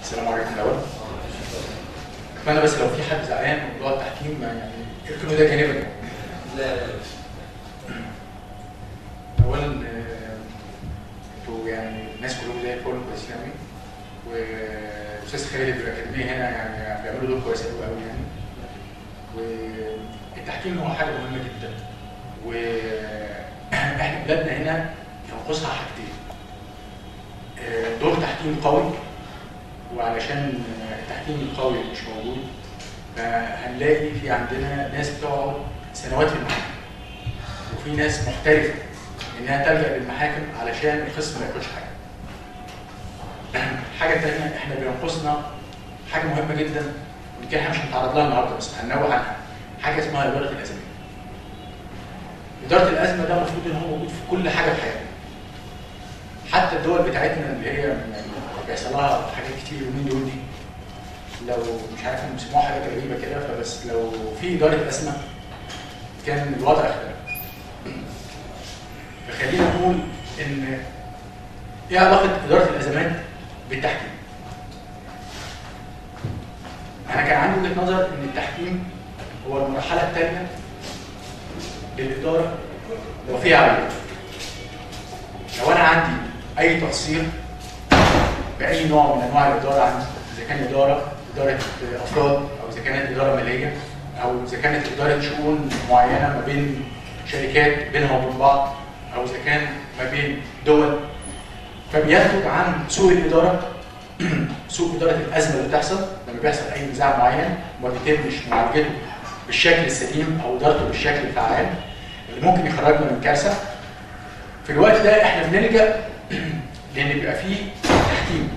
السلام عليكم الاول. اتمنى بس لو في حد زعلان من موضوع التحكيم يعني اركنوا ده جانبا. لا اولا انتوا يعني الناس كلهم زي الفل كويسين قوي، والاستاذ خالد والاكاديميه هنا يعني بيعملوا دور كويس قوي قوي يعني. والتحكيم هو حاجه مهمه جدا، واحنا بلادنا هنا ينقصها حاجتين: دور تحكيم قوي، وعلشان التحكيم القوي مش موجود فهنلاقي في عندنا ناس بتقعد سنوات في المحاكم، وفي ناس محترفه انها تلجأ للمحاكم علشان الخصم ما ياكلش حاجه. الحاجه الثانيه احنا بينقصنا حاجه مهمه جدا، ودي احنا مش هنتعرض لها النهارده بس هننوه عنها، حاجه اسمها اداره الازمات. اداره الازمه ده المفروض ان هو موجود في كل حاجه في حياتنا. حتى الدول بتاعتنا اللي هي يعني بيحصل لها حاجات كتير اليومين دول دي، لو مش عارف هم بيسموها حاجات غريبه كده، فبس لو في اداره ازمه كان الوضع اختلف. فخلينا نقول ان ايه علاقه اداره الازمات بالتحكيم؟ انا كان عندي وجهه نظر ان التحكيم هو المرحله الثانيه للاداره لو فيها عيوب. لو انا عندي اي تقصير باي نوع من انواع الاداره عندي، اذا كان اداره افراد، او اذا كانت اداره ماليه، او اذا كانت اداره شؤون معينه ما بين شركات بينها وبين بعض، او اذا كان ما بين دول، فبينتج عن سوء الاداره سوء اداره الازمه اللي بتحصل لما بيحصل اي نزاع معين وما بيتمش معالجته بالشكل السليم او ادارته بالشكل الفعال اللي ممكن يخرجنا من كارثه. في الوقت ده احنا بنلجأ لان بيبقى فيه تحكيم.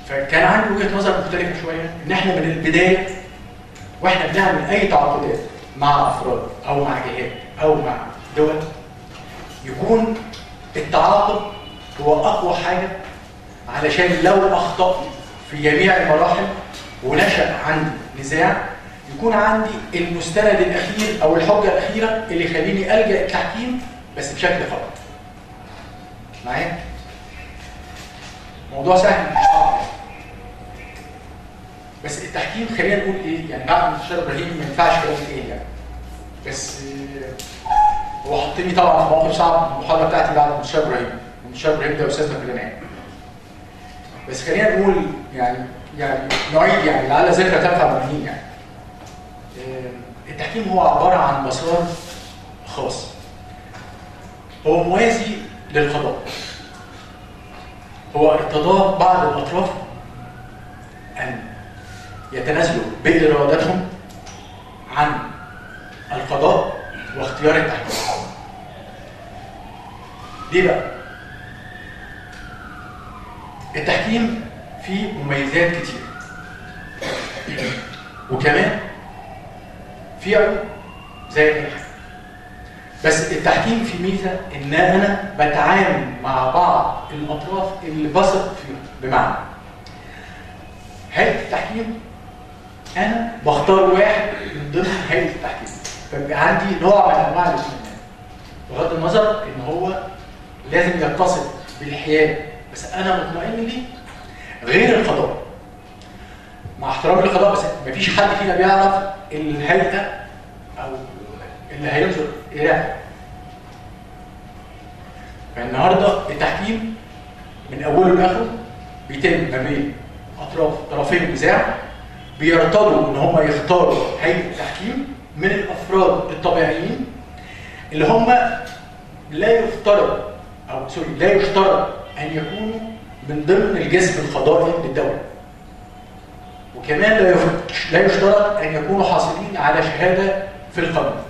فكان عندي وجهه نظر مختلفه شويه ان احنا من البدايه واحنا بنعمل اي تعاقدات مع افراد او مع جهات او مع دول، يكون التعاقد هو اقوى حاجه، علشان لو اخطأت في جميع المراحل ونشأ عندي نزاع يكون عندي المستند الاخير او الحجه الاخيره اللي يخليني الجأ التحكيم بس بشكل خطأ. معايا؟ موضوع سهل مش صعب، بس التحكيم خلينا نقول ايه يعني بعد مستشار ابراهيم ما ينفعش كلام ايه يعني، بس هو حطني طبعا في موقف صعب. المحاضره بتاعتي بعد مستشار ابراهيم، ومستشار ابراهيم ده استاذنا كلنا يعني. بس خلينا نقول يعني نعيد يعني لعل ذكرى تنفع بالمين يعني. التحكيم هو عباره عن مسار خاص، هو موازي للقضاء. هو ارتضاء بعض الاطراف ان يتنازلوا بارادتهم عن القضاء واختيار التحكيم. ليه بقى؟ التحكيم فيه مميزات كتير، وكمان فيه عيوب زي اي حاجه. بس التحكيم فيه ميزه ان انا بتعامل مع بعض الاطراف اللي بثق فيهم. بمعنى هيئه التحكيم انا بختار واحد من ضمن هيئه التحكيم، فبيبقى عندي نوع من انواع الاطمئنان بغض النظر ان هو لازم يتصل بالحياد، بس انا مطمئن ليه. غير القضاء، مع احترامي للقضاء، بس مفيش حد فينا بيعرف الهيئه او اللي هينظر الى. فالنهارده التحكيم من اوله لاخره بيتم ما بين طرفين النزاع بيرتضوا ان هم يختاروا هيئه التحكيم من الافراد الطبيعيين اللي هم لا يفترض لا يشترط ان يكونوا من ضمن الجسم القضائي للدوله. وكمان لا يشترط ان يكونوا حاصلين على شهاده في القانون.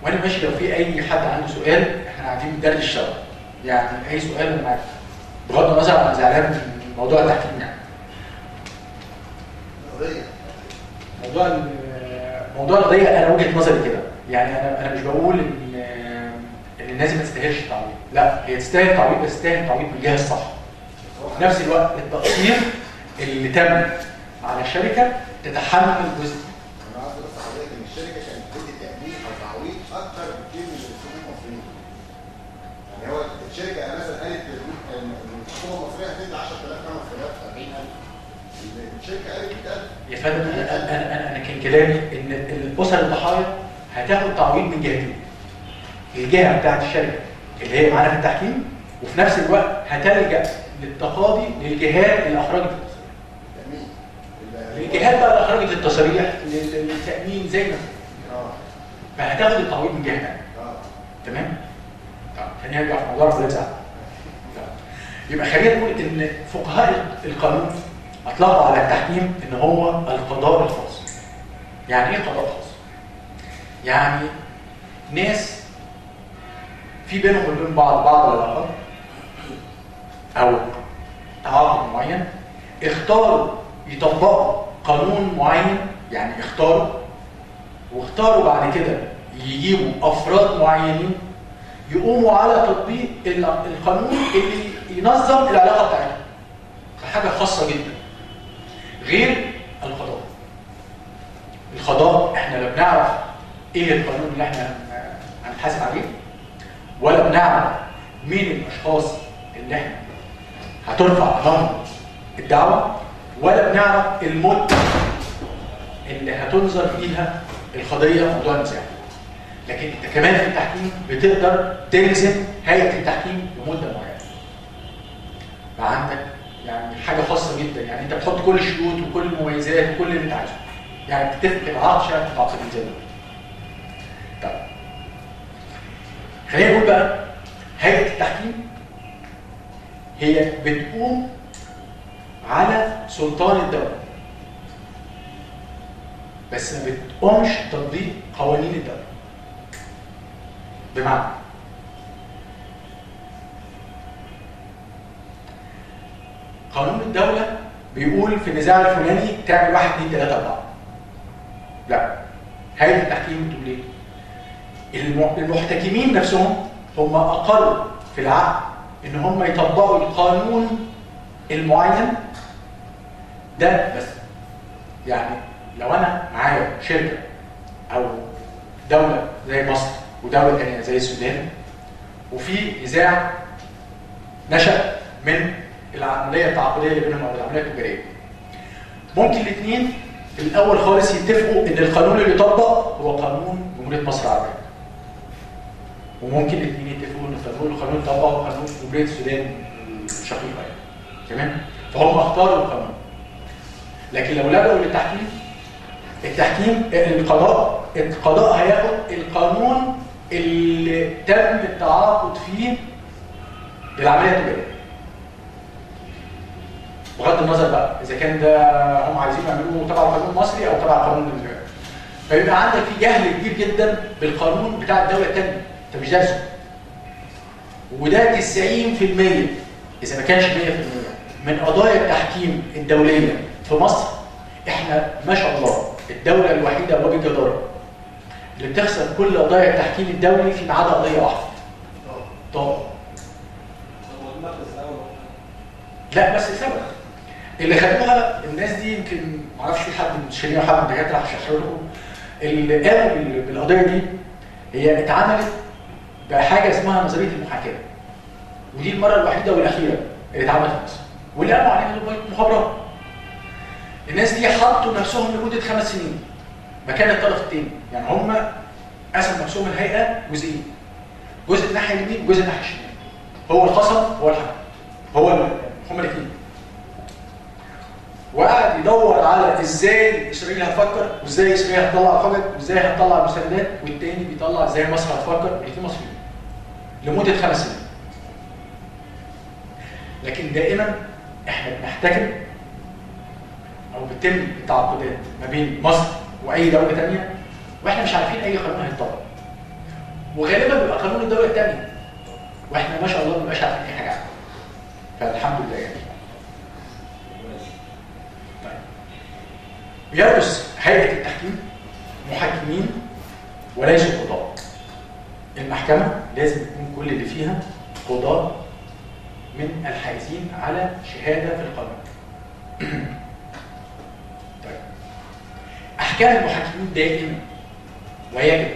وانا ماشي لو في اي حد عنده سؤال، احنا قاعدين بندردش الشباب يعني اي سؤال انا معاك بغض النظر عن زعلان من موضوع التحكيم يعني. موضوع القضيه انا وجهه نظري كده يعني، انا مش بقول ان الناس ما تستاهلش التعويض، لا هي تستاهل تعويض، بس تستاهل تعويض من الجهه الصح. وفي نفس الوقت التقصير اللي تم على الشركه تتحمل جزء. انا قصدي بس حضرتك ان الشركه كانت بتدي تامين او تعويض اكتر بكتير من السوق المصريين. يعني هو الشركه انا الحكومه المصريه هتدي 10000 5000 40000 الشركه قالت 100000. يا فندم انا كان كلامي ان الاسر الضحايا هتاخد تعويض من جهتين. الجهه بتاعت الشركه اللي هي معانا في التحكيم، وفي نفس الوقت هتلجا للتقاضي للجهات اللي اخرجت التصريح. جميل. الجهات بقى اللي اخرجت التصاريح للتامين زي ما فهتاخد التعويض من جهه ثانيه. تمام؟ طب خلينا نرجع في موضوع الفلوس. يبقى خلينا نقول ان فقهاء القانون اطلقوا على التحكيم ان هو القضاء الخاص. يعني ايه قضاء خاص؟ يعني ناس في بينهم وبين بعض العلاقات او تعاقد معين، اختاروا يطبقوا قانون معين، يعني واختاروا بعد كده يجيبوا افراد معينين يقوموا على تطبيق القانون اللي ينظم العلاقه بتاعتهم. حاجه خاصه جدا غير القضاء. القضاء احنا لا بنعرف ايه القانون اللي احنا هنحاسب عليه، ولا بنعرف مين الاشخاص اللي احنا هترفع امامهم الدعوه، ولا بنعرف المده اللي هتنظر فيها القضيه في موضوع المساحه. لكن انت كمان في التحكيم بتقدر تلزم هيئه التحكيم بمده معينه. فعندك يعني حاجه خاصه جدا، يعني انت بتحط كل الشروط وكل المميزات وكل اللي انت عايزه. يعني بتتفق العقد شركه تعقد زي ما. طيب خلينا نقول بقى هيئه التحكيم هي بتقوم على سلطان الدوله، بس ما بتقومش تطبيق قوانين الدوله. بمعنى قانون الدوله بيقول في النزاع الفلاني تعمل 1 2 3 4. لا، هيئه التحكيم بتقول ايه؟ المحتكمين نفسهم هم اقروا في العقد ان هم يطبقوا القانون المعين ده بس. يعني لو انا معايا شركه او دوله زي مصر ودوله ثانيه زي السودان، وفي نزاع نشأ من العمليه التعاقديه اللي بينهم او العمليه التجاريه، ممكن الاثنين في الاول خالص يتفقوا ان القانون اللي يطبق هو قانون جمهوريه مصر العربيه، وممكن الاثنين يتفقوا ان القانون اللي يطبق هو قانون جمهوريه السودان الشقيقه. تمام؟ فهم اختاروا القانون. لكن لو لجأوا للتحكيم القضاء هياخد القانون اللي تم التعاقد فيه للعمليه التجاريه. بغض النظر بقى اذا كان ده هم عايزين يعملوه تبع القانون المصري او تبع القانون الامريكي. فيبقى عندك في جهل كبير جدا بالقانون بتاع الدوله الثانيه، انت مش دارسه. وده 90% اذا ما كانش 100% من قضايا التحكيم الدوليه في مصر. احنا ما شاء الله الدوله الوحيده وبجداره اللي بتخسر كل قضايا التحكيم الدولي في ما عدا قضيه واحده. طبعا. لا بس السبب اللي خدوها الناس دي، يمكن ما اعرفش في حد من المستشارين او حد من الدكاتره هشرح لكم اللي قاموا بالقضيه دي. هي اتعملت بحاجه اسمها نظريه المحاكاه، ودي المره الوحيده والاخيره اللي اتعملت في مصر، واللي قاموا عليها مخابرات. الناس دي حطوا نفسهم لمده 5 سنين مكان الطرف الثاني. يعني هم قسموا نفسهم الهيئه جزئين، جزء الناحيه اليمين وجزء الناحيه الشمال. هو الخصم هو الحكم، هم الاثنين. وقعد يدور على ازاي اسرائيل هتفكر، وازاي اسرائيل هتطلع الحجج، وازاي هتطلع المساندات، والتاني بيطلع ازاي مصر هتفكر، والاثنين مصريين لمده 5 سنين. لكن دائما احنا بنحتكم او بتتم التعاقدات ما بين مصر واي دوله ثانيه واحنا مش عارفين اي قانون هيتطبق، وغالبا بيبقى قانون الدوله الثانيه واحنا ما شاء الله ما بنبقاش عارفين اي حاجه عنه. فالحمد لله يعني. طيب بيدرس هيئه التحكيم محكمين وليسوا قضاة. المحكمه لازم يكون كل اللي فيها قضاة من الحائزين على شهاده في القانون. طيب احكام المحكمين دائما ويجب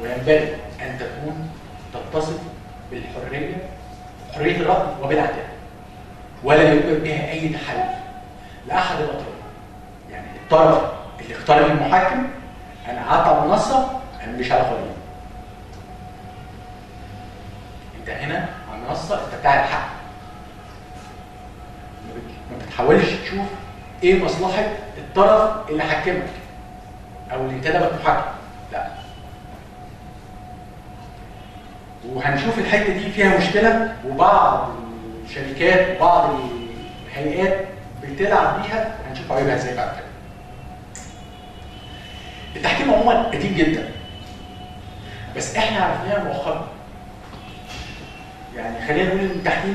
وينبغي ان تكون تتصف بالحريه، حريه الراي وبالعداله. ولا يوجد بها اي تحالف لاحد الاطراف. يعني الطرف اللي اختار المحكم انا قعدت على المنصه انا مش على قانون. انت هنا على المنصه انت بتاع الحق، ما بتحاولش تشوف ايه مصلحه الطرف اللي حكمك او اللي انتدبك محكم، لا. وهنشوف الحته دي فيها مشكله، وبعض الشركات وبعض الهيئات بتلعب بيها، هنشوف عيوبها ازاي بعد كده. التحكيم عموما قديم جدا، بس احنا عرفناه مؤخرا. يعني خلينا نقول ان التحكيم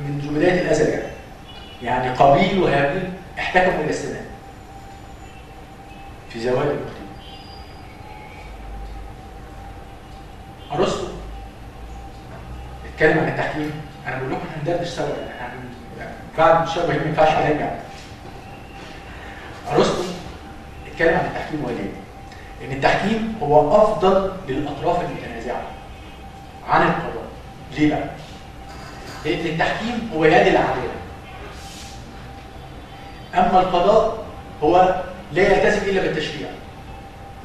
منذ بدايه الازل يعني قابيل وهابيل احتكموا الى السماء في زواج المختلف. ارسطو اتكلم عن التحكيم. انا بقول لكم هندردش سوا يعني بعد الشبه ما ينفعش نرجع. ارسطو اتكلم عن التحكيم وليه؟ ان التحكيم هو افضل للاطراف المتنازعه عن القضاء. ليه بقى؟ لان التحكيم هو يد العداله، اما القضاء هو لا يلتزم الا بالتشريع.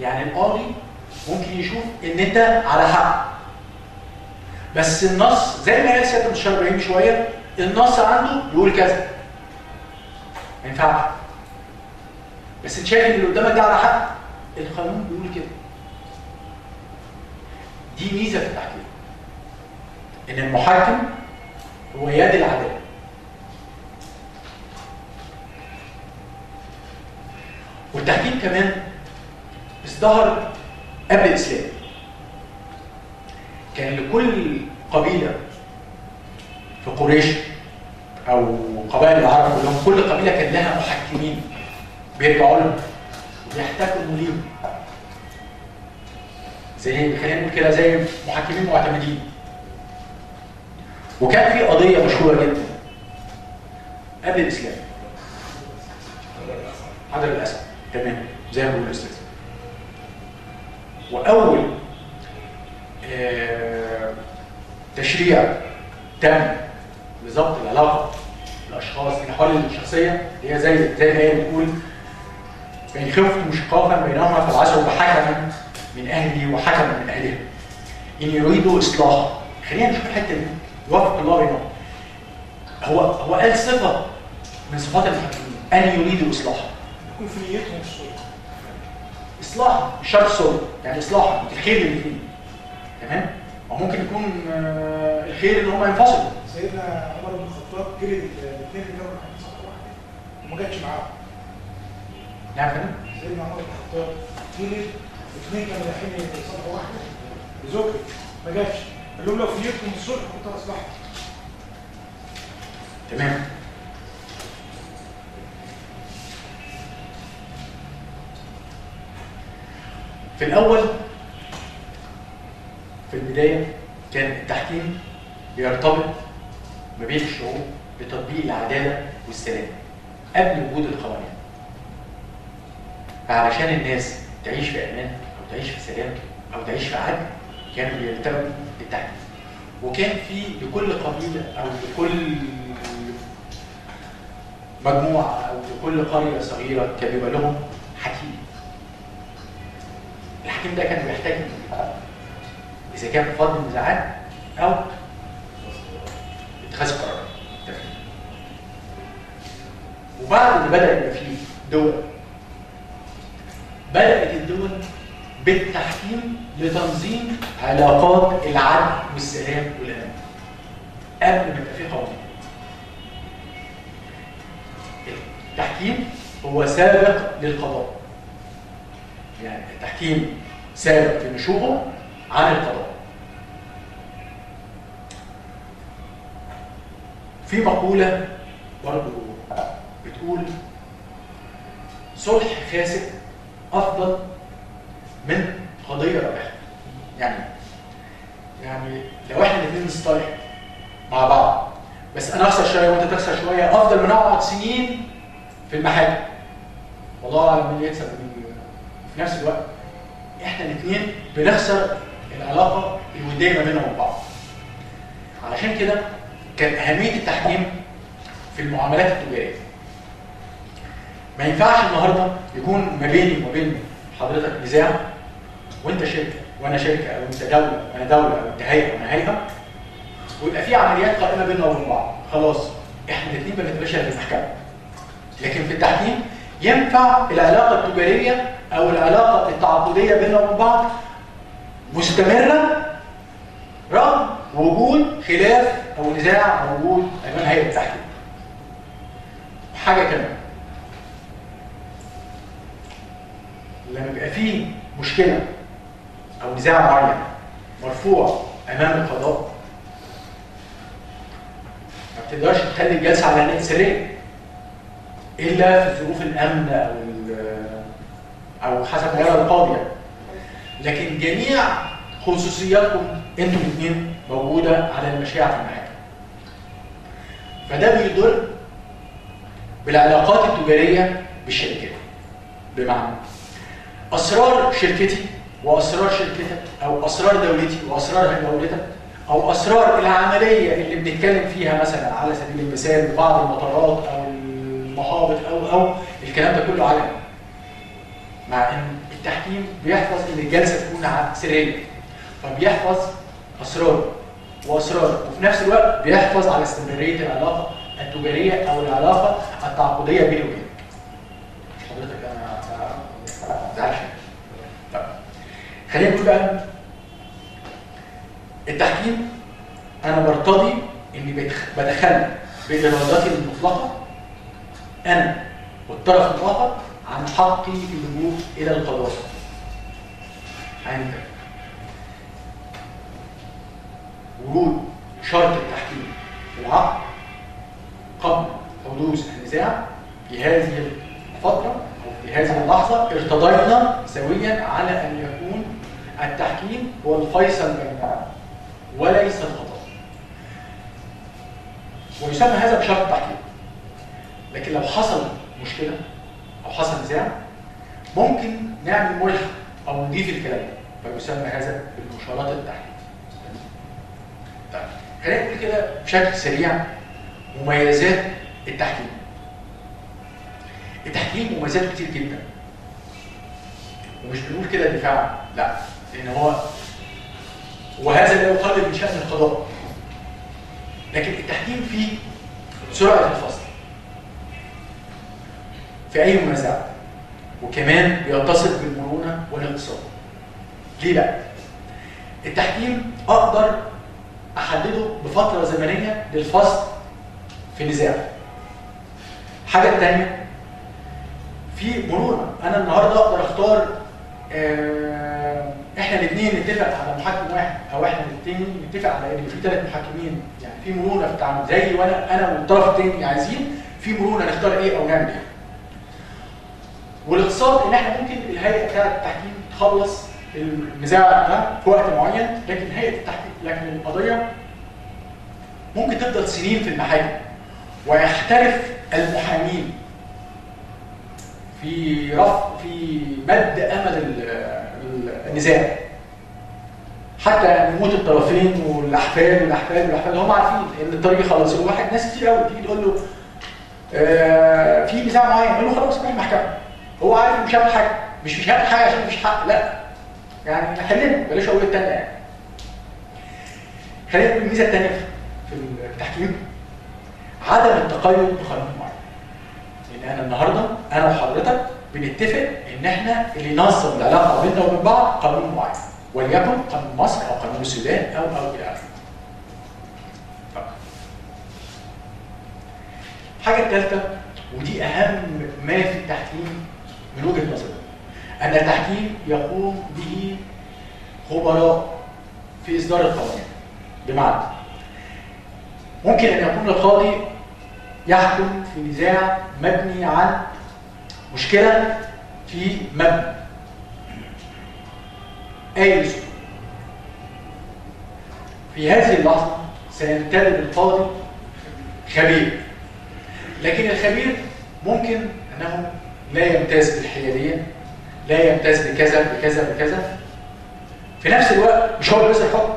يعني القاضي ممكن يشوف ان انت على حق، بس النص زي ما قال سياده المستشار ابراهيم شويه، النص عنده بيقول كذا ما ينفعش، بس انت شايف ان اللي قدامك ده على حق، القانون بيقول كده. دي ميزه في التحكيم، ان المحكم هو يد العداله. والتحكيم كمان ازدهر قبل الاسلام. كان لكل قبيله في قريش او قبائل العرب كلهم، كل قبيله كان لها محكمين بيرجعوا لهم ويحتكموا ليهم، زي خلينا نقول كده زي محكمين معتمدين. وكان في قضيه مشهوره جدا قبل الاسلام، حجر الاسد. تمام زي ما بيقول الاستاذ. واول تشريع تم لضبط العلاقه الاشخاص في الاحوال الشخصيه، اللي هي زي ما هي بتقول فان خفتم شقاقا بينهما فابعثوا بحكما من اهله وحكما من اهلها ان يريدوا اصلاحا. خلينا نشوف الحته دي، يوافق الله بينهم. هو قال صفه من صفات المحكمين ان يريدوا اصلاحا، يكون في نيتهم الصلح. اصلاح مش شرط صلح، يعني اصلاح الخير اللي فيه. تمام؟ او ممكن يكون الخير ان هم ينفصلوا. سيدنا عمر بن الخطاب جري الاثنين اللي كانوا رايحين صفحه واحده وما جاتش معاهم. نعم فندم؟ سيدنا عمر بن الخطاب جري الاثنين كانوا رايحين صفحه واحده بزوجته ما جاتش، قال لهم لو في نيتكم الصلح كنت اصلحت. تمام. في الأول في البداية كان التحكيم بيرتبط ما بين الشعوب بتطبيق العدالة والسلام قبل وجود القوانين. فعلشان الناس تعيش في أمان أو تعيش في سلام أو تعيش في عدل كانوا بيلتزموا بالتحكيم. وكان في لكل قبيلة أو لكل مجموعة أو لكل قرية صغيرة كان بيبقى لهم حكيم. الحكيم ده كان بيحتاج إذا كان فض النزاعات أو اتخاذ قرار. وبعد ما بدأ يبقى فيه دول، بدأت الدول بالتحكيم لتنظيم علاقات العدل والسلام والأمان قبل ما يبقى فيه قوانين. التحكيم هو سابق للقضاء، يعني التحكيم سابق في نشوءه عن القضاء. في مقولة برضو بتقول صلح فاسد أفضل من قضية رابحة. يعني لو احنا الاثنين نصطلح مع بعض بس أنا أخسر شوية وأنت تخسر شوية، أفضل من أقعد سنين في المحاكم والله أعلم مين اللي يكسب ومين. في نفس الوقت احنا الاثنين بنخسر العلاقه الوديه ما بيننا وبين بعض. علشان كده كان اهميه التحكيم في المعاملات التجاريه. ما ينفعش النهارده يكون ما بيني وما بين حضرتك نزاع، وانت شركه وانا شركه، او انت دوله وانا دوله، او انت هيئه وانا هيئه، ويبقى في عمليات قائمه بيننا وبين بعض، خلاص احنا الاثنين بنتماشى في المحكمه. لكن في التحكيم ينفع العلاقه التجاريه او العلاقه التعاقديه بيننا وبين بعض مستمره رغم وجود خلاف او نزاع موجود امام هيئه التحكيم. حاجه كمان، لما يبقى فيه مشكله او نزاع معين مرفوع امام القضاء، ما بتقدرش تخلي الجلسه على هيئه سريه الا في ظروف الامن او حسب ما يرى القاضي. لكن جميع خصوصياتكم انتم الاثنين موجوده على المشيعه في المحاكم. فده بيضر بالعلاقات التجاريه بالشركات. بمعنى اسرار شركتي واسرار شركتك، او اسرار دولتي واسرار دولتك، او اسرار العمليه اللي بنتكلم فيها مثلا على سبيل المثال بعض المطارات او المهابط او الكلام ده كله علني. مع ان التحكيم بيحفظ ان الجلسه تكون سريه، فبيحفظ اسرار واسرار، وفي نفس الوقت بيحفظ على استمراريه العلاقه التجاريه او العلاقه التعاقديه بيني وبينك. حضرتك انا زعلان. طيب خلينا نقول بقى التحكيم انا برتضي اني بتخلى بارادتي المطلقه انا والطرف الاخر عن حقي في اللجوء الى القضاء عند ورود شرط التحكيم في العقد قبل حدوث النزاع. في هذه الفترة أو في هذه اللحظة ارتضينا سويا على أن يكون التحكيم هو الفيصل بيننا وليس القضاء، ويسمى هذا بشرط التحكيم. لكن لو حصل مشكلة أو حصل نزاع ممكن نعمل ملحق أو نضيف الكلام، فيسمى هذا بالمشارات التحكيم. طيب خلينا نقول كده بشكل سريع مميزات التحكيم. التحكيم مميزاته كتير جدا، ومش بنقول كده دفاع، لا، لان وهذا لا يقلل من شأن القضاء. لكن التحكيم فيه سرعه الفصل في اي منازعه، وكمان بيتصل بالمرونه والاقتصاد. ليه بقى؟ التحكيم اقدر احدده بفتره زمنيه للفصل في نزاع. الحاجه الثانيه في مرونه، انا النهارده اقدر اختار احنا الاثنين نتفق على محكم واحد، او احنا الاثنين نتفق على ان في 3 محكمين، يعني في مرونه في التعامل، زي وانا والطرف الثاني عايزين في مرونه نختار ايه او نعمل ايه. والاقتصاد ان احنا ممكن الهيئه بتاعه التحكيم تخلص النزاع ده في وقت معين، لكن هيئه التحكيم القضيه ممكن تفضل سنين في المحاكم، ويحترف المحامين في مد امل النزاع حتى يموت الطرفين والاحفاد هم عارفين ان الطريق خلاص. الواحد ناس كتير قوي تيجي تقول له في نزاع معين، يقول له خلاص روح المحكمه. هو عارف مش هيعمل حاجه، مش هيعمل حاجه عشان مفيش حق، لا، يعني نحلله، بلاش اقول الثانيه. يعني خلينا نقول الميزه الثانيه في التحكيم عدم التقيد بقانون معين. لان انا النهارده انا وحضرتك بنتفق ان احنا اللي ينظم العلاقه بيننا وبين بعض قانون معين، وليكن قانون مصر او قانون السودان او الى اخره. الحاجه الثالثه ودي اهم ما في التحكيم من وجهه نظري، ان التحكيم يقوم به خبراء في اصدار القوانين. بمعنى ممكن ان يكون القاضي يحكم في نزاع مبني عن مشكله في مبنى اي سوق. في هذه اللحظه سينتدب القاضي خبير، لكن الخبير ممكن انه لا يمتاز بالحياديه، لا يمتاز بكذا بكذا بكذا. في نفس الوقت مش هو اللي بيصدر الحكم،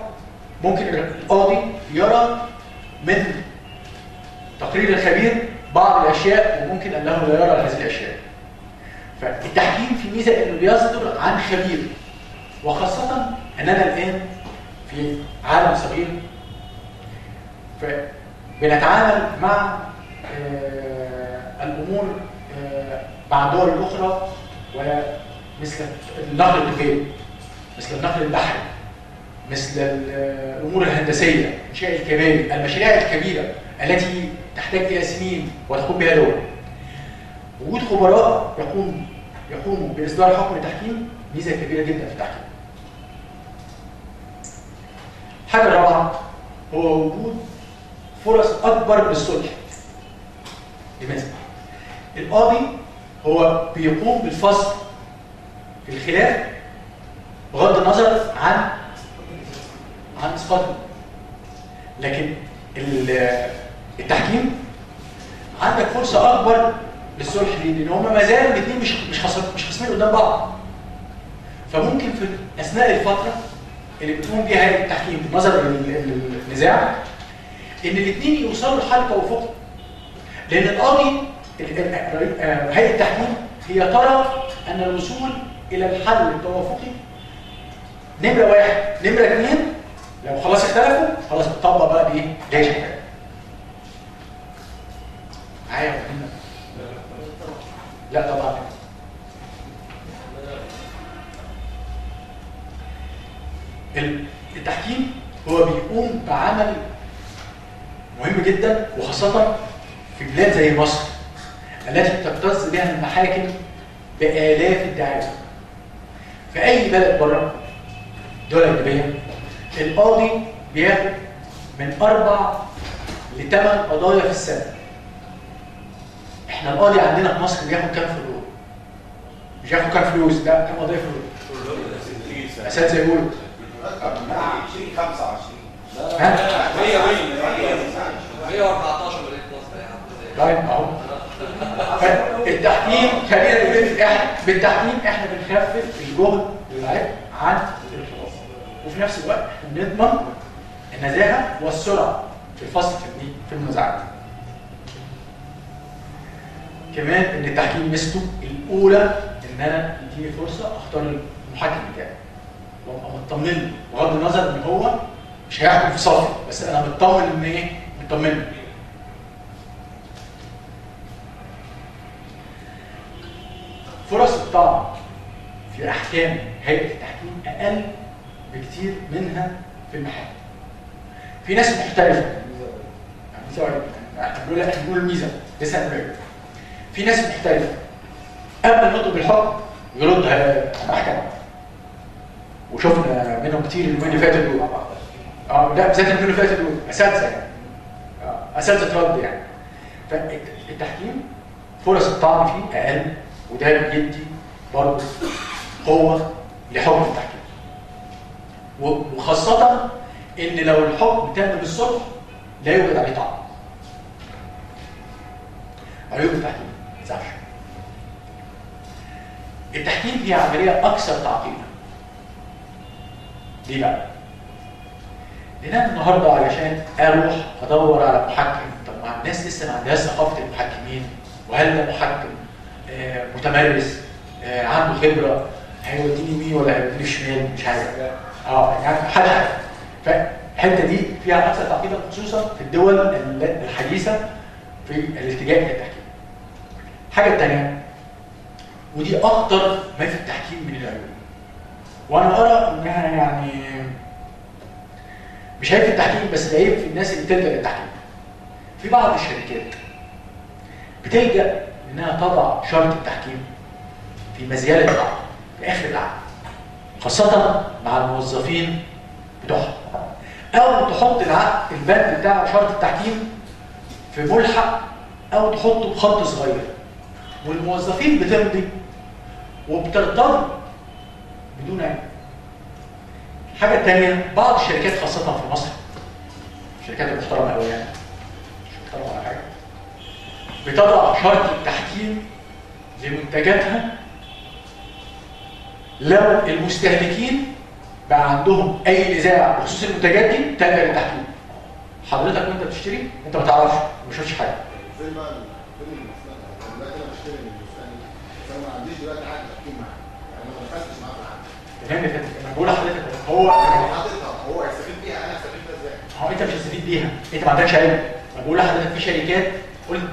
ممكن القاضي يرى من تقرير الخبير بعض الاشياء وممكن انه لا يرى هذه الاشياء. فالتحكيم في ميزه انه بيصدر عن خبير، وخاصه اننا الان في عالم صغير، فبنتعامل مع الامور مع الدول الاخرى ومثل النقل التجاري، مثل النقل البحري، مثل الامور الهندسيه، انشاء الكباري، المشاريع الكبيره التي تحتاج الى سنين وتقوم بها دول. وجود خبراء يقوموا باصدار حكم التحكيم ميزه كبيره جدا في التحكيم. الحاجه الرابعه هو وجود فرص اكبر للصلح. لماذا؟ القاضي هو بيقوم بالفصل في الخلاف بغض النظر عن اسقاطه. لكن التحكيم عندك فرصه اكبر للصلح، لان هم ما زالوا الاثنين مش خصمين قدام بعض. فممكن في اثناء الفتره اللي بتقوم بيها هيئه التحكيم نظرا للنزاع ان الاثنين يوصلوا لحل توافقي. لان القاضي هيئه التحكيم هي ترى ان الوصول الى الحل التوافقي نمره واحد، نمره اثنين، لو خلاص اختلفوا خلاص بتطبق بقى بايه؟ جيش الحكم. معايا ولا لا؟ طبعا. التحكيم هو بيقوم بعمل مهم جدا، وخاصة في بلاد زي مصر التي تكتظ بها المحاكم بآلاف الدعاوى. في أي بلد بره دول أجنبية القاضي بياخد من 4 ل 8 قضايا في السنة. احنا القاضي عندنا في مصر بياخد كام فلوس؟ مش ياخد كام فلوس، لا كام قضية فلوس؟ أساتذة يقولوا 20 25 ها؟ 114 ولا 12 طيب اهو. التحكيم خلينا نقول بالتحكيم احنا بنخفف الجهد والعبء عن الخلاص، وفي نفس الوقت احنا بنضمن النزاهه والسرعه في الفصل في المنازعات. كمان ان التحكيم ميزته الاولى ان انا يديني فرصه اختار المحكم بتاعي وابقى مطمن بغض النظر ان هو مش هيحكم في صفي، بس انا مطمن ان ايه؟ مطمن. فرص الطعن في احكام هيئه التحكيم اقل بكتير منها في المحاكم. في ناس محترفه، احنا بنقول الميزه لسه هنقول. في ناس محترفه قبل ما يطلب الحكم يرد على المحكمه، وشفنا منهم كتير اليومين اللي فاتوا دول. لا بالذات اليومين اللي فاتوا دول اساتذه يعني. اساتذه رد يعني. فالتحكيم فرص الطعن فيه اقل، وده بيدي برضه قوه لحكم التحكيم. وخاصه ان لو الحكم تم بالصلح لا يوجد عليه طعن. عيوب التحكيم ما تزعلش. التحكيم هي عمليه اكثر تعقيدا. ليه بقى؟ لان انا النهارده علشان اروح ادور على محكم، طب ما الناس لسه ما عندهاش ثقافه المحكمين، وهل ده محكم متمرس عنده خبره هيوديني يمين ولا هيوديني شمال؟ مش عارف. يعني حد عارف. فالحته دي فيها اكثر تعقيدا، خصوصا في الدول الحديثه في الاتجاه الى التحكيم. الحاجه الثانيه ودي اخطر ما في التحكيم من العيوب، وانا ارى انها يعني مش عيب في التحكيم بس ده عيب في الناس اللي بتلجا للتحكيم. في بعض الشركات بتلجا انها تضع شرط التحكيم في مزياله العقد في اخر العقد، خاصه مع الموظفين بتوعها، او تحط العقد البند بتاع شرط التحكيم في ملحق او تحطه بخط صغير، والموظفين بتمضي وبترتضي بدون عيب. الحاجه الثانيه بعض الشركات خاصه في مصر، الشركات المحترمه قوي يعني مش محترمه ولا حاجه، بتضع شرط التحكيم لمنتجاتها لو المستهلكين بقى عندهم اي نزاع بخصوص المنتجات دي تلجأ للتحكيم. حضرتك وانت بتشتري انت ما تعرفش، ما شفتش حاجه. فين بقى فين المسألة؟ أنا دلوقتي أنا بشتري من البستاني، بس أنا ما عنديش دلوقتي عقد تحكيم معاه، يعني أنا ما دخلتش معاه في العقد. فهمني كده، انا بقول لحضرتك هو حاططها هو هيستفيد بيها، أنا هستفيد بيها إزاي؟ هو انت مش هتستفيد بيها، انت ما عندكش علم. انا بقول لحضرتك في شركات قلت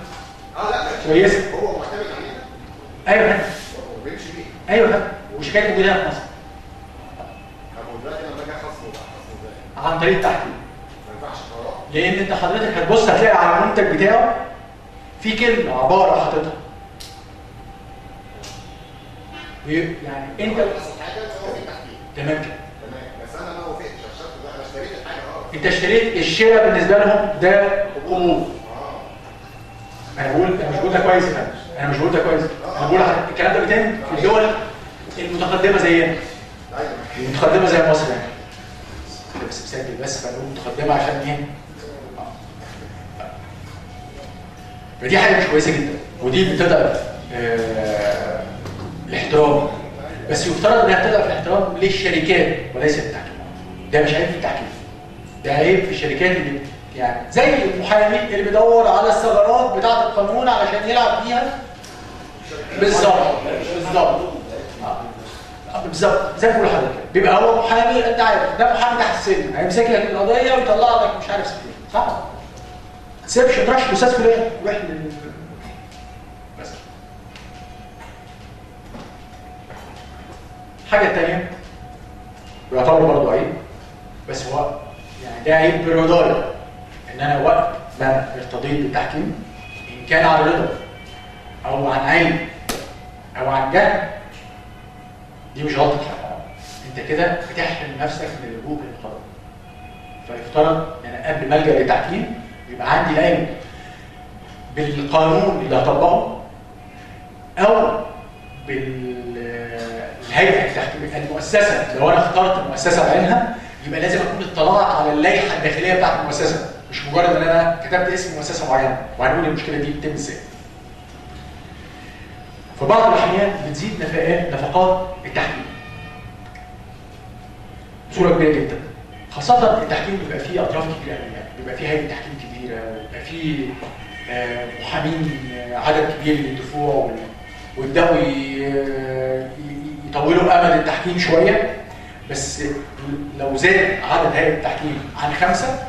لا ماشي. كويسه. هو معتمد علينا. ايوه فاهم. هو بيمشي بيه. ايوه فاهم. وشركات موجوده هنا في مصر. طب ودلوقتي لما باجي أخصمه بقى أخصمه إزاي؟ عن طريق التحكيم. ما ينفعش قرار. لان انت حضرتك هتبص هتلاقي على المنتج بتاعه في كلمه عباره حاططها. يعني انت أحسن حاجة إن هو في تحكيم. تمام كده. تمام، بس أنا ما وافقتش على الشرط ده، أنا اشتريت الحاجة انت اشتريت الشراء بالنسبه لهم ده قبول. انا مش بقول ده كويس يا فندم، انا مش بقول ده كويس، انا بقول الكلام ده بيتم في الدول المتقدمه زينا. المتقدمه زي مصر يعني. بس بسجل بس فنقول متقدمه عشان ايه؟ فدي حاجه مش كويسه جدا، ودي بتضعف الاحترام. بس يفترض انها بتضعف الاحترام للشركات وليس للتحكيم. ده مش عيب في التحكيم، ده عيب في الشركات اللي يعني زي المحامي اللي بيدور على الثغرات بتاعه القانون علشان يلعب فيها. بالظبط بالظبط زي ما بقول لحضرتك، بيبقى هو محامي انت عارف ده محامي تحت السلم هيمسك لك القضيه ويطلع لك مش عارف سفير، صح؟ ما تسيبش ما تروحش الاستاذ فلان روح بس. حاجه ثانيه يعتبر برضه عيب، بس هو يعني ده عيب بالرضايا، ان انا وقت ما ارتضيت بالتحكيم ان كان عن رضا او عن علم او عن جهل، دي مش غلطه حق. انت كده بتحرم نفسك من اللجوء للقضاء. فيفترض ان انا قبل ما الجا للتحكيم يبقى عندي العلم بالقانون اللي هطبقه او بالهيئه التحكيميه المؤسسه. لو انا اخترت مؤسسه بعينها يبقى لازم اكون اطلعت على اللائحه الداخليه بتاعت المؤسسه، مش مجرد ان انا كتبت اسم مؤسسه معينه وهنقول المشكله دي بتتم ازاي. في بعض الاحيان بتزيد نفقات التحكيم بصوره كبيره جدا، خاصه التحكيم بيبقى فيه اطراف كبيره قوي، يعني بيبقى فيه هيئه تحكيم كبيره ويبقى فيه محامين عدد كبير للدفوع ويبداوا يطولوا امد التحكيم شويه. بس لو زاد عدد هيئه التحكيم عن 5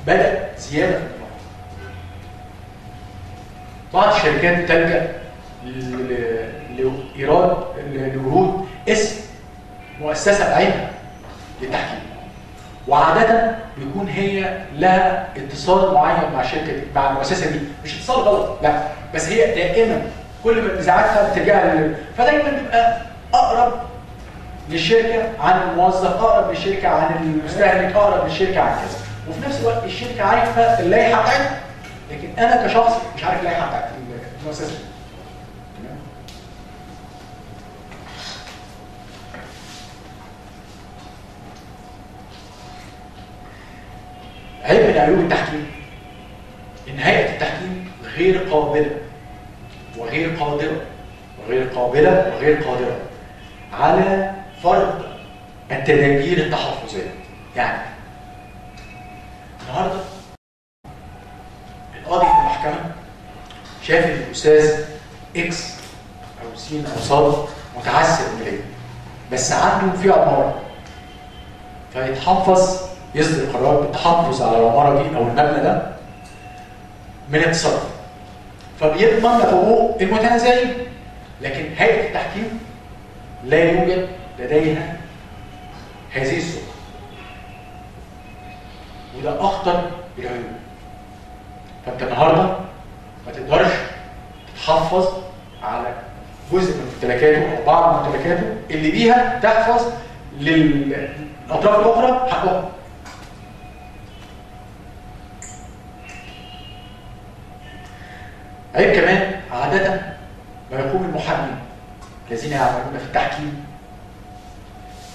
بدأ زياده في النفقات. بعض الشركات تلجأ لوجود اسم مؤسسه بعينها للتحكيم، وعاده بيكون هي لها اتصال معين مع الشركه دي مع المؤسسه دي، مش اتصال غلط لا، بس هي دائما كل ما نزاعاتها بترجع فدايما بيبقى اقرب للشركه عن الموظف، اقرب للشركه عن المستهلك، اقرب للشركه عن كذا، وفي نفس الوقت الشركه عارفه اللائحه بتاعتها، لكن انا كشخص مش عارف اللائحه بتاعت المؤسسه. عيب من عيوب التحكيم ان هيئه التحكيم غير قابله وغير قادره على فرض التدابير التحفظيه. يعني النهارده القاضي في المحكمه شاف ان الاستاذ اكس او س او ص متعسر ماليا بس عنده في عماره، فيتحفظ يصدر قرار بالتحفظ على العماره دي او المبنى ده من التصرف، فبيضمن حقوق المتنازعين. لكن هيئه التحكيم لا يوجد لديها هذه السلطه، وده اخطر العيوب. فانت النهارده ما تقدرش تتحفظ على جزء من ممتلكاته او بعض ممتلكاته اللي بيها تحفظ للاطراف الاخرى حقهم. عيب كمان عادة ما يقوم المحامين الذين يعملون في التحكيم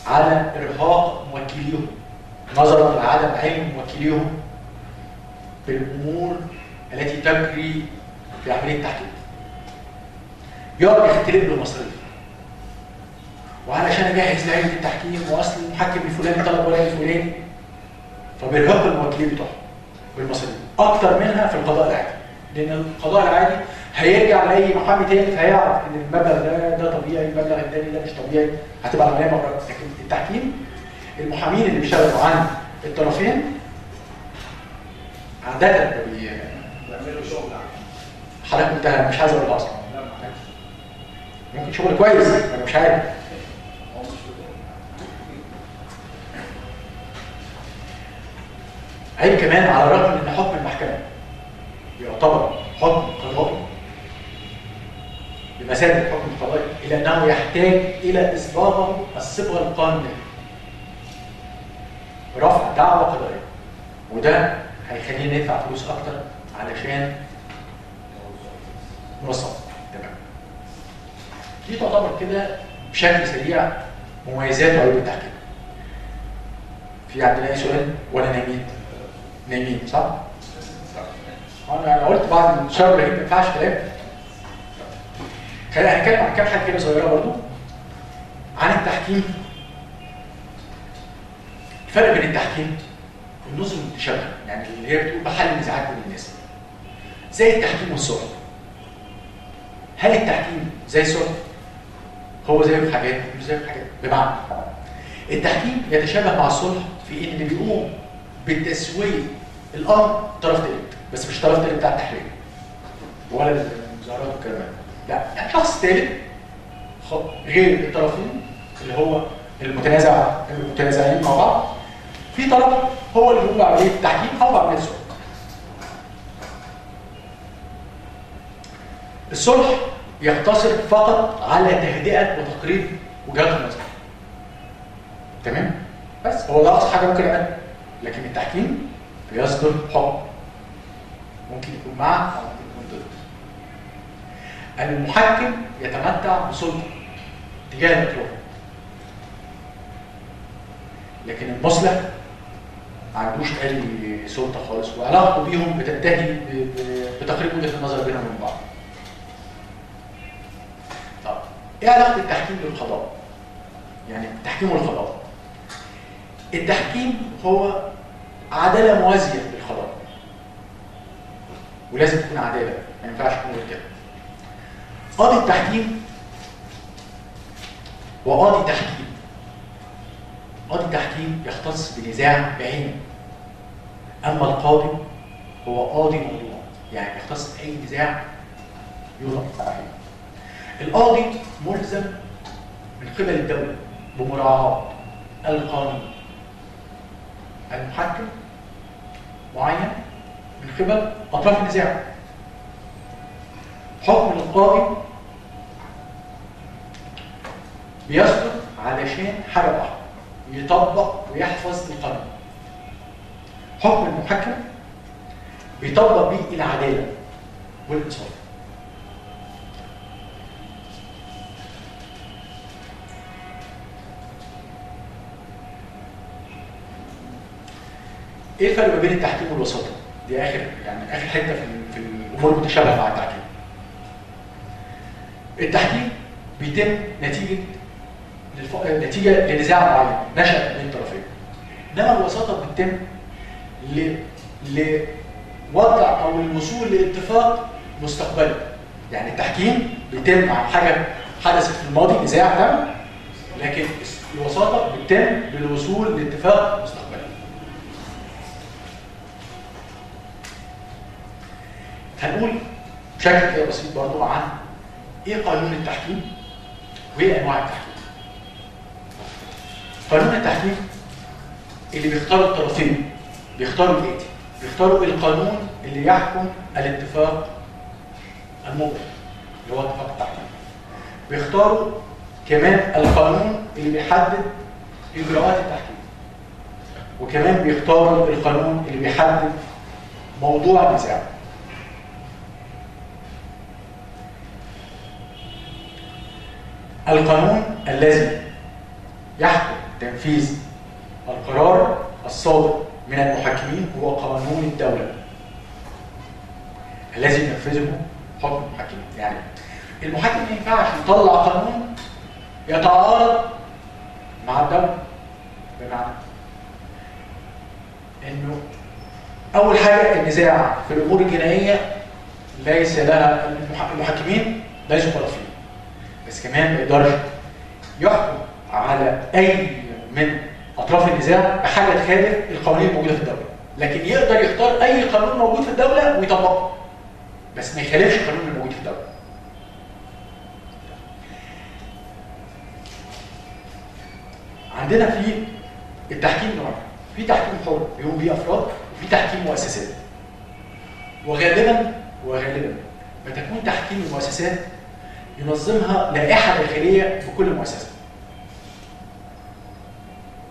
على إرهاق موكليهم نظرا لعدم علم موكليهم بالأمور التي تجري في عملية التحكيم. يقعد يختلف له مصاريف، وعلشان اجهز لعيبه التحكيم واصل المحكم الفلاني طلب ولا الفلاني، فبيرهق الموكلين بتوعهم. بالمصاريف اكتر منها في القضاء العادي، لان القضاء العادي هيرجع لاي محامي تاني فهيعرف ان المبلغ ده طبيعي، المبلغ التاني ده مش طبيعي، هتبقى العمليه مبرره. لكن التحكيم المحامين اللي بيشتغلوا عن الطرفين عاده بيعملوا شغل حضرتك قلتها مش عايز اقولها اصلا، ممكن شغل كويس انا مش عارف. عيب كمان على الرغم من ان حكم المحكمه يعتبر حكم قضائي بمثابه الحكم القضائي، الا انه يحتاج الى اصباغه الصبغه القانونيه، رفع دعوى قضائيه، وده هيخلينا ندفع فلوس اكتر علشان نوصل. تمام. دي تعتبر كده بشكل سريع مميزات وعيوب التحكيم. في عندنا اي سؤال ولا نايمين؟ نايمين صح؟ انا قلت بعد الشر ما ينفعش كلام. خلينا هنتكلم عن كام حاجه كده صغيره برضو عن التحكيم. الفرق بين التحكيم والنظم المتشابهه، يعني اللي هي بتقول بحل النزاعات بين الناس، زي التحكيم والصلح. هل التحكيم زي الصلح؟ هو زيه في حاجات مش زيه في حاجات. بمعنى التحكيم يتشابه مع الصلح في ان اللي بيقوم بالتسويه الامر طرف ثالث، بس مش طرف ثالث بتاع التحرير ولا المظاهرات والكلام ده، لا، يعني شخص ثالث غير الطرفين اللي هو المتنازعين مع بعض. في طرف هو اللي بيقوم بعمليه التحكيم او بعمليه الصلح. الصلح يقتصر فقط على تهدئه وتقريب وجهات النظر. تمام؟ بس هو ده اقصى حاجه ممكن يعملها. لكن التحكيم بيصدر حكم ممكن يكون مع او ممكن يكون ضد. المحكم يتمتع بسلطه تجاه الاطراف، لكن المصلح ما عندوش اي سلطه خالص، وعلاقته بيهم بتنتهي بتقريب وجهه النظر بينهم وبين بعض. طب ايه علاقه التحكيم بالقضاء؟ يعني التحكيم والقضاء. التحكيم هو عداله موازيه للقضاء، ولازم تكون عداله، ما ينفعش تكون غير كده. قاضي التحكيم وقاضي تحكيم. قاضي التحكيم يختص بنزاع بعينه، اما القاضي هو قاضي موضوع، يعني يختص باي نزاع يوضع بعينه. القاضي ملزم من قبل الدوله بمراعاه القانون. المحكم معين من قبل اطراف النزاع. حكم القاضي بيصدر علشان حاجه واحده، يطبق ويحفظ القانون. حكم المحكم بيطبق بيه العداله والانصاف. ايه الفرق ما بين التحكيم والوساطه؟ دي اخر حته في الامور المتشابهه مع التحكيم. التحكيم بيتم نتيجه لنزاع معين نشأ بين الطرفين. انما الوساطه بتتم لوضع او الوصول لاتفاق مستقبلي. يعني التحكيم بيتم عن حاجه حدثت في الماضي، نزاع تم، لكن الوساطه بتتم للوصول لاتفاق مستقبلي. هنقول بشكل كده بسيط برضو عن ايه قانون التحكيم وايه انواع التحكيم. قانون التحكيم اللي بيختاروا الطرفين بيختاروا الاتي: بيختاروا القانون اللي يحكم الاتفاق المبرم اللي هو اتفاق التحكيم. بيختاروا كمان القانون اللي بيحدد اجراءات التحكيم، وكمان بيختاروا القانون اللي بيحدد موضوع النزاع. القانون الذي يحكم تنفيذ القرار الصادر من المحكمين هو قانون الدولة الذي ينفذه حكم المحكمين. يعني المحكم ما ينفعش يطلع قانون يتعارض مع الدولة، بمعنى انه اول حاجه النزاع في الامور الجنائيه ليس لها المحكمين ليسوا طرفين، بس كمان ما يقدرش يحكم على اي من اطراف النزاع بحاجه تخالف القوانين الموجوده في الدوله، لكن يقدر يختار اي قانون موجود في الدوله ويطبقه، بس ما يخالفش القانون الموجود في الدوله. عندنا في التحكيم نوعين، في تحكيم حر بيقوم بيه افراد، وفي تحكيم مؤسسات. وغالبا ما تكون تحكيم المؤسسات ينظمها لائحه داخليه بكل مؤسسه.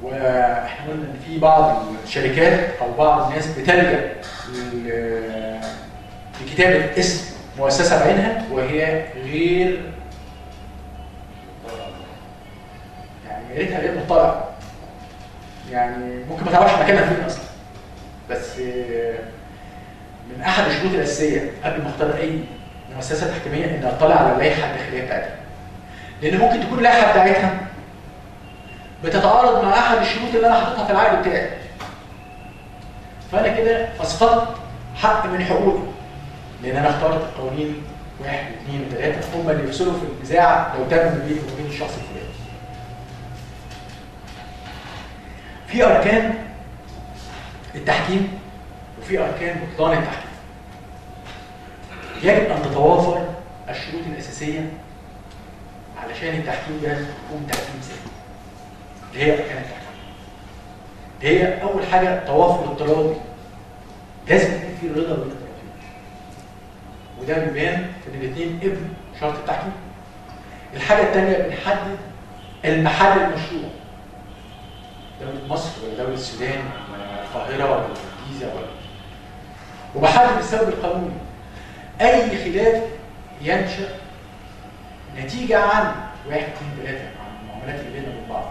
واحنا قلنا ان في بعض الشركات او بعض الناس بتلجا لكتابه اسم مؤسسه بعينها وهي غير، يعني يا ريتها غير مطلعه، يعني ممكن ما تعرفش مكانها فين اصلا. بس من احد الشروط الاساسيه قبل ما اختار اي مؤسسه تحكيميه ان اطلع على اللائحه الداخليه بتاعتها، لان ممكن تكون اللائحه بتاعتها بتتعارض مع احد الشروط اللي انا حاططها في العقد بتاعي، فانا كده اسقطت حق من حقوقي، لان انا اخترت قوانين 1 و2 و3 هم اللي يفصلوا في النزاع لو تم بيني وبين الشخص الفلاني. في اركان التحكيم وفي اركان بطلان التحكيم. يجب ان تتوافر الشروط الاساسيه علشان التحكيم ده يكون تحكيم سليم. اللي هي اركان التحكيم. هي اول حاجه توافر التراضي. لازم يكون في رضا بين الطرفين. وده بيبان ان الاثنين ابن شرط التحكيم. الحاجه الثانيه بنحدد المحل المشروع. دولة مصر ولا دولة السودان ولا القاهرة ولا الجيزة ولا، وبحدد السبب القانوني. أي خلاف ينشأ نتيجة عن 1 2 3 عن المعاملات اللي بيننا وبين بعض،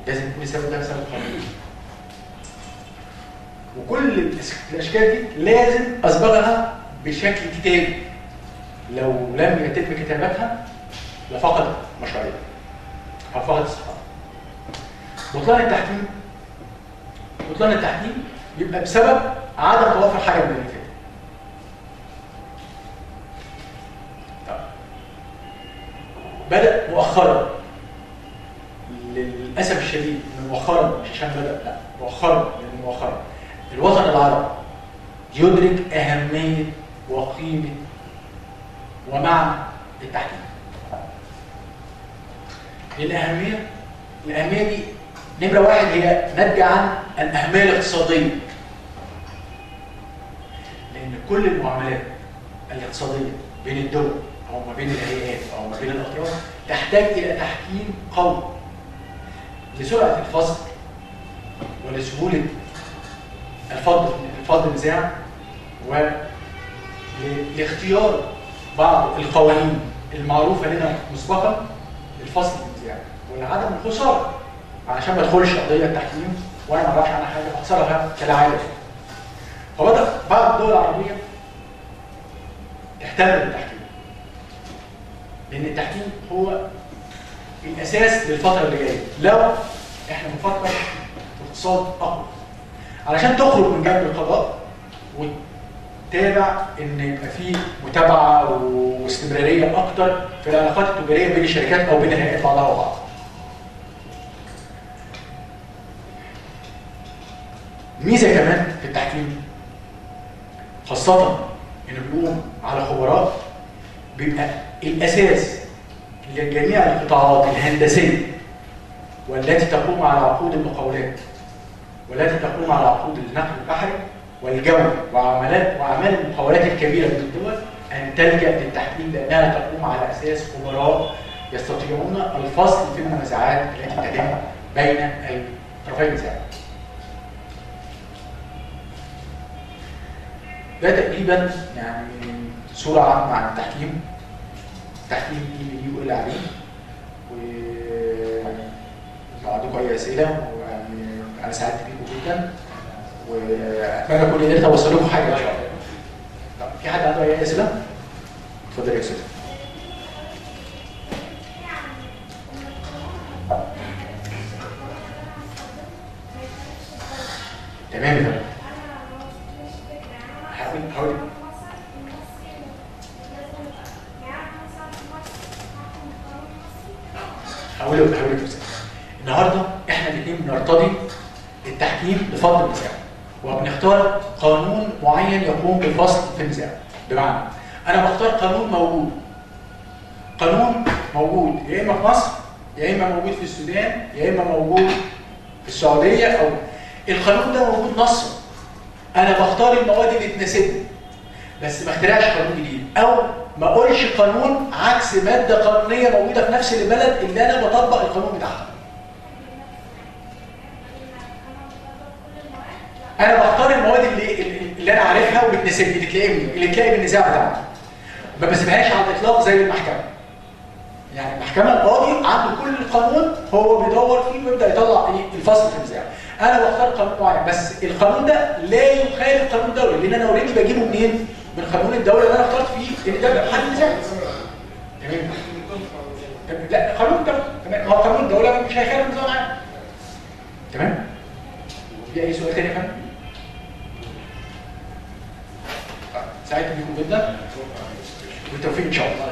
لازم يكون السبب ده سبب قانوني. وكل الأشكال دي لازم أصبغها بشكل كتابي. لو لم يتم كتابتها لفقد مشروعية أو فقد الصحة. بطلان التحكيم يبقى بسبب عدم توافر حاجه من اللي فاتت. بدأ مؤخرا، للاسف الشديد مؤخرا، مش عشان بدأ، لا مؤخرا، لان مؤخرا الوطن العربي يدرك اهميه وقيمه ومعنى التحكيم. الاهميه دي نمرة 1 هي ناتجة عن الأهمية الاقتصادية. لأن كل المعاملات الاقتصادية بين الدول أو ما بين الهيئات أو ما بين الأطراف تحتاج إلى تحكيم قوي لسرعة الفصل ولسهولة الفض النزاع ولاختيار بعض القوانين المعروفة لنا مسبقا للفصل النزاع ولعدم الخسارة، علشان ما ادخلش قضيه تحكيم وانا ما اعرفش عنها حاجه اخسرها كالعاده. فبدا بعض الدول العربيه تهتم بالتحكيم، لان التحكيم هو الاساس للفتره اللي جايه. لو احنا بنفكر في اقتصاد اقوى، علشان تخرج من جنب القضاء وتتابع ان يبقى في متابعه واستمراريه اكتر في العلاقات التجاريه بين الشركات او بين الهيئات بعضها وبعض. ميزه كمان في التحكيم، خاصه انه بيقوم على خبراء، بيبقى الاساس لجميع القطاعات الهندسيه والتي تقوم على عقود المقاولات والتي تقوم على عقود النقل البحري والجوي واعمال المقاولات الكبيره بين الدول ان تلجا للتحكيم، لانها تقوم على اساس خبراء يستطيعون الفصل في المنازعات التي تتم بين طرفي النزاع. ده تقريبا يعني صوره عامه عن التحكيم. التحكيم اللي يقول عليه، ولو عندكم اي اسئله، ويعني انا سعدت بيكم جدا، واتمنى اكون قدرت اوصل لكم حاجه ان شاء الله. طب في حد عنده اي اسئله؟ اتفضل يا استاذ. تمام يا فندم. هقول لك مثال. النهارده احنا الاثنين بنرتضي التحكيم لفضل النزاع، وبنختار قانون معين يقوم بالفصل في النزاع. بمعنى انا بختار قانون موجود يا اما في مصر يا اما موجود في السودان يا اما موجود في السعوديه، او القانون ده موجود نصا. انا بختار المواد اللي تناسبني، بس ما اخترعش قانون جديد، او ما اقولش قانون عكس ماده قانونيه موجوده في نفس البلد اللي انا بطبق القانون بتاعها. انا بختار المواد اللي انا عارفها وبتناسبني، اللي تلاقي بالنزاع بتاعنا. ما بسيبهاش على الاطلاق زي المحكمه. يعني المحكمه القاضي عنده كل القانون هو بيدور فيه ويبدا يطلع الفصل في النزاع. انا بختار قانون معين، بس القانون ده لا يخالف قانون الدوله، لان انا اوريدي بجيبه منين؟ من قانون الدوله اللي انا اخترت فيه ان ده حل النزاع. تمام؟ لا قانون الدوله، تمام، هو قانون الدوله مش هيخالف النظام العام. تمام؟ في اي سؤال تاني يا فندم؟ سعيد بيكم جدا، بالتوفيق ان شاء الله.